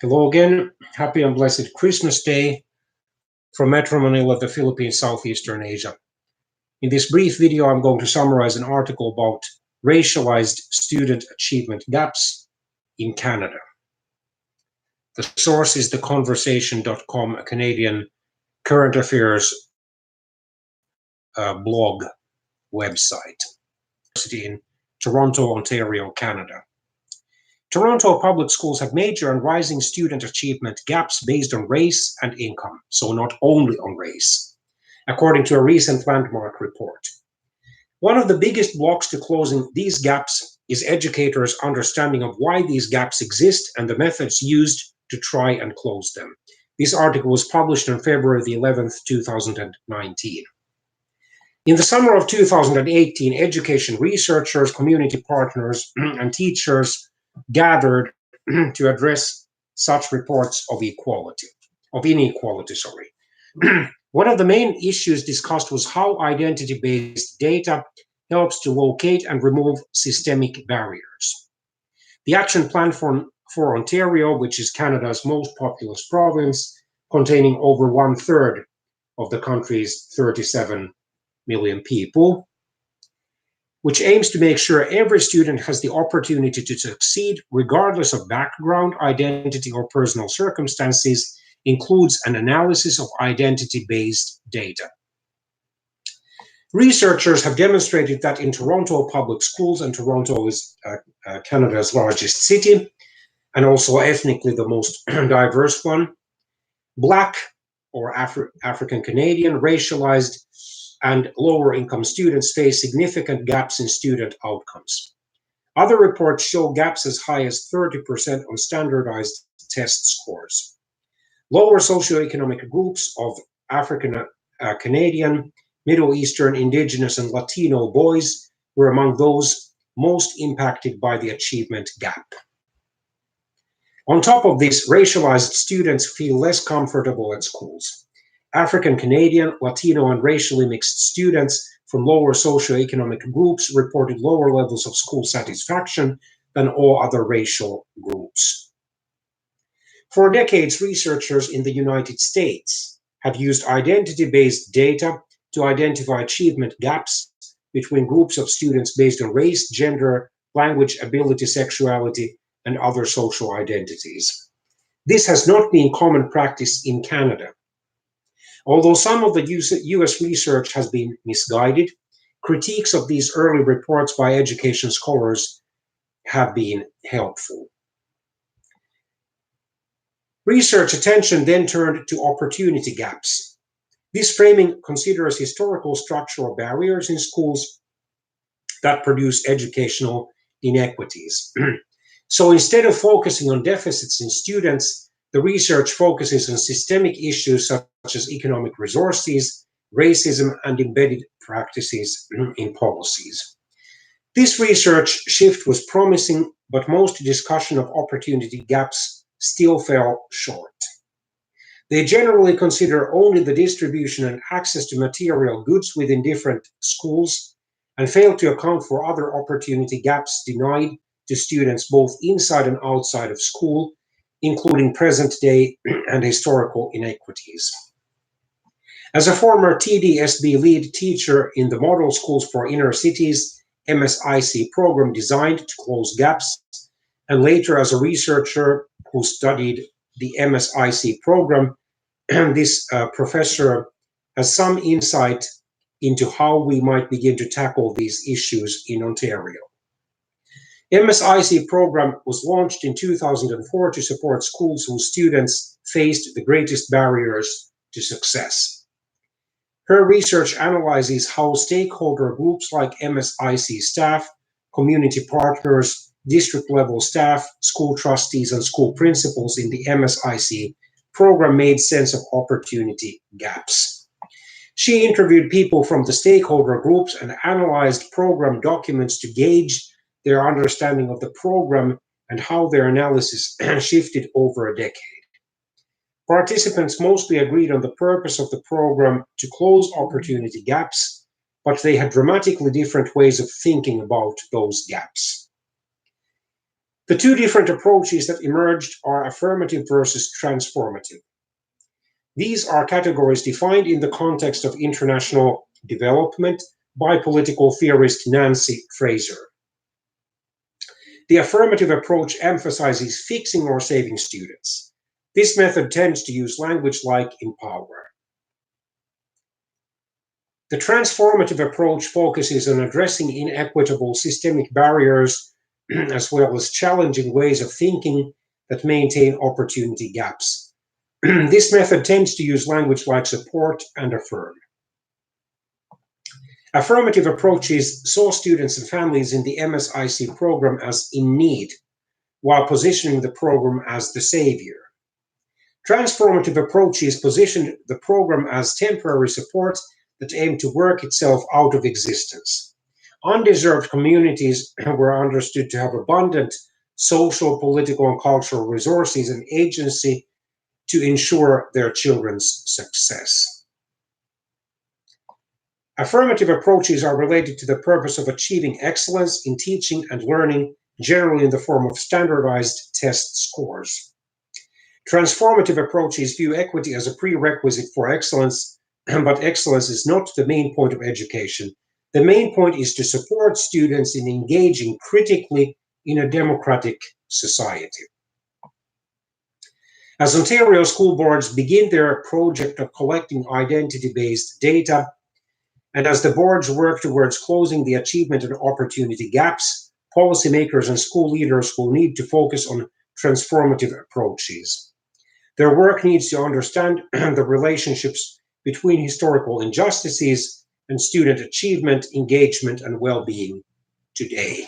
Hello again. Happy and blessed Christmas Day from Metro Manila, the Philippines, Southeastern Asia. In this brief video, I'm going to summarize an article about racialized student achievement gaps in Canada. The source is theconversation.com, a Canadian current affairs blog website. In Toronto, Ontario, Canada. Toronto public schools have major and rising student achievement gaps based on race and income, so not only on race, according to a recent landmark report. One of the biggest blocks to closing these gaps is educators' understanding of why these gaps exist and the methods used to try and close them. This article was published on February the 11th, 2019. In the summer of 2018, education researchers, community partners, and teachers gathered to address such reports of inequality. One of the main issues discussed was how identity-based data helps to locate and remove systemic barriers. The action plan for Ontario, which is Canada's most populous province, containing over 1/3 of the country's 37 million people, which aims to make sure every student has the opportunity to succeed regardless of background, identity, or personal circumstances, includes an analysis of identity-based data. Researchers have demonstrated that in Toronto public schools, and Toronto is Canada's largest city, and also ethnically the most diverse one, Black or African Canadian, racialized, and lower income students face significant gaps in student outcomes. Other reports show gaps as high as 30% on standardized test scores. Lower socioeconomic groups of African Canadian, Middle Eastern, Indigenous, and Latino boys were among those most impacted by the achievement gap. On top of this, racialized students feel less comfortable at schools. African Canadian, Latino, and racially mixed students from lower socioeconomic groups reported lower levels of school satisfaction than all other racial groups. For decades, researchers in the United States have used identity-based data to identify achievement gaps between groups of students based on race, gender, language, ability, sexuality, and other social identities. This has not been common practice in Canada. Although some of the US research has been misguided, critiques of these early reports by education scholars have been helpful. Research attention then turned to opportunity gaps. This framing considers historical structural barriers in schools that produce educational inequities. So instead of focusing on deficits in students, the research focuses on systemic issues such as economic resources, racism, and embedded practices in policies. This research shift was promising, but most discussion of opportunity gaps still fell short. They generally consider only the distribution and access to material goods within different schools and fail to account for other opportunity gaps denied to students both inside and outside of school, including present-day and historical inequities. As a former TDSB lead teacher in the Model Schools for Inner Cities MSIC program designed to close gaps, and later as a researcher who studied the MSIC program, this professor has some insight into how we might begin to tackle these issues in Ontario. MSIC program was launched in 2004 to support schools whose students faced the greatest barriers to success. Her research analyzes how stakeholder groups like MSIC staff, community partners, district-level staff, school trustees, and school principals in the MSIC program made sense of opportunity gaps. She interviewed people from the stakeholder groups and analyzed program documents to gauge their understanding of the program and how their analysis shifted over a decade. Participants mostly agreed on the purpose of the program to close opportunity gaps, but they had dramatically different ways of thinking about those gaps. The two different approaches that emerged are affirmative versus transformative. These are categories defined in the context of international development by political theorist Nancy Fraser. The affirmative approach emphasizes fixing or saving students. This method tends to use language like empower. The transformative approach focuses on addressing inequitable systemic barriers as well as challenging ways of thinking that maintain opportunity gaps. This method tends to use language like support and affirm. Affirmative approaches saw students and families in the MSIC program as in need, while positioning the program as the savior. Transformative approaches positioned the program as temporary support that aimed to work itself out of existence. Undeserved communities were understood to have abundant social, political, and cultural resources and agency to ensure their children's success. Affirmative approaches are related to the purpose of achieving excellence in teaching and learning, generally in the form of standardized test scores. Transformative approaches view equity as a prerequisite for excellence, but excellence is not the main point of education. The main point is to support students in engaging critically in a democratic society. As Ontario school boards begin their project of collecting identity-based data, and as the boards work towards closing the achievement and opportunity gaps, policymakers and school leaders will need to focus on transformative approaches. Their work needs to understand the relationships between historical injustices and student achievement, engagement, and well-being today.